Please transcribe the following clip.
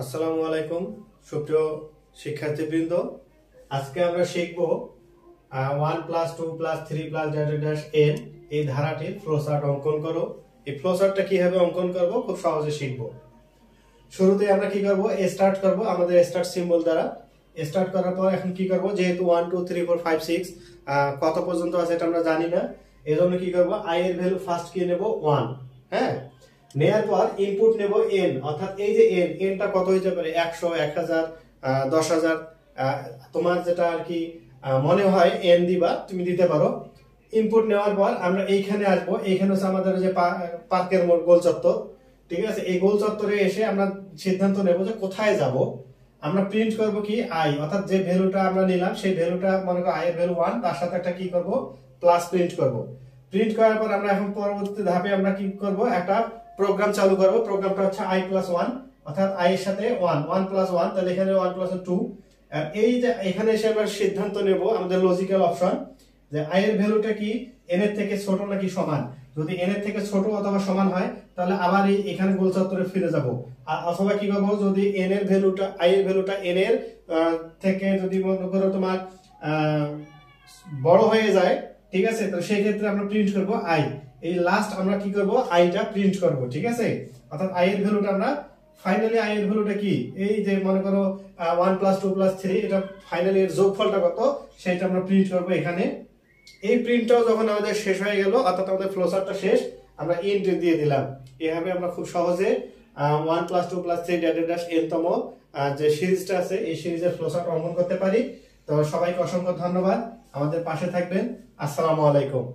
আসসালামু আলাইকুম সুপ্রিয় শিক্ষার্থীবৃন্দ। আজকে আমরা শিখব 1 + 2 + 3 + n এই ধারাটির ফ্লোচার্ট অঙ্কন করো। এই ফ্লোচার্টটা কিভাবে অঙ্কন করব খুব সহজে শিখব। শুরুতে আমরা কি করব, স্টার্ট করব আমাদের স্টার্ট সিম্বল দ্বারা। স্টার্ট করার পর এখন কি করব, যেহেতু 1 2 3 4 5 6 কত পর্যন্ত আছে এটা আমরা জানি না, এজন্য কি করব, i এর ভ্যালু ফার্স্ট কি নেব 1। হ্যাঁ, নেয়ার পর ইনপুট নেব n, অর্থাৎ এই যে n টা কত হইতে পারে 100 1000 10000, তোমার যেটা আর কি মনে হয় n দিবা, তুমি দিতে পারো। ইনপুট নেওয়ার পর আমরা এইখানে আসব। এইখানে হচ্ছে আমাদের যে পার্কের মোড় গোল চত্বর, ঠিক আছে। এই গোল চত্বরে এসে আমরা সিদ্ধান্ত নেব যে কোথায় যাব। আমরা প্রিন্ট করব কি i, অর্থাৎ যে ভ্যালুটা আমরা নিলাম সেই ভ্যালুটা মনে করো i এর ভ্যালু 1, তার সাথে একটা কি করব প্লাস প্রিন্ট করব। প্রিন্ট করার পর আমরা এখন পরবর্তী ধাপে আমরা কি করব, একটা প্রোগ্রাম চালু করব। প্রোগ্রামটা হচ্ছে i + 1, অর্থাৎ i এর সাথে 1 1 + 1, তাহলে এখানে 1 + 2। আর এই যে এখানে এসে আমরা সিদ্ধান্ত নেব, আমাদের লজিক্যাল অপশন, যে i এর ভ্যালুটা কি n এর থেকে ছোট নাকি সমান। যদি n এর থেকে ছোট অথবা সমান হয় তাহলে আবার এখানে গোল চত্বরে ফিরে যাব। আর অথবা কি করব, যদি n এর ভ্যালুটা i এর ভ্যালুটা n এর থেকে যদি মনে করো তোমার বড় হয়ে যায়, ঠিক আছে, তো সেই ক্ষেত্রে আমরা প্রিন্ট করব i। এই লাস্ট আমরা কি করব, i টা প্রিন্ট করব, ঠিক আছে। অর্থাৎ i এর ভ্যালুটা আমরা ফাইনালি i এর ভ্যালুটা কি, এই যে মনে করো 1 + 2 + 3, এটা ফাইনালি এর যোগফলটা কত সেটা আমরা প্রিন্ট করব এখানে। এই প্রিন্টটাও যখন আমাদের শেষ হয়ে গেল, অর্থাৎ আমাদের ফ্লোচার্টটা শেষ, আমরা ইন্ট দিয়ে দিলাম। এভাবে আমরা খুব সহজে 1 + 2 + 3 n তম যে সিরিজটা আছে এই সিরিজের ফ্লোচার্ট অঙ্কন করতে পারি। তো সবাইকে অসংখ্য ধন্যবাদ, আমাদের পাশে থাকবেন। আসসালামু আলাইকুম।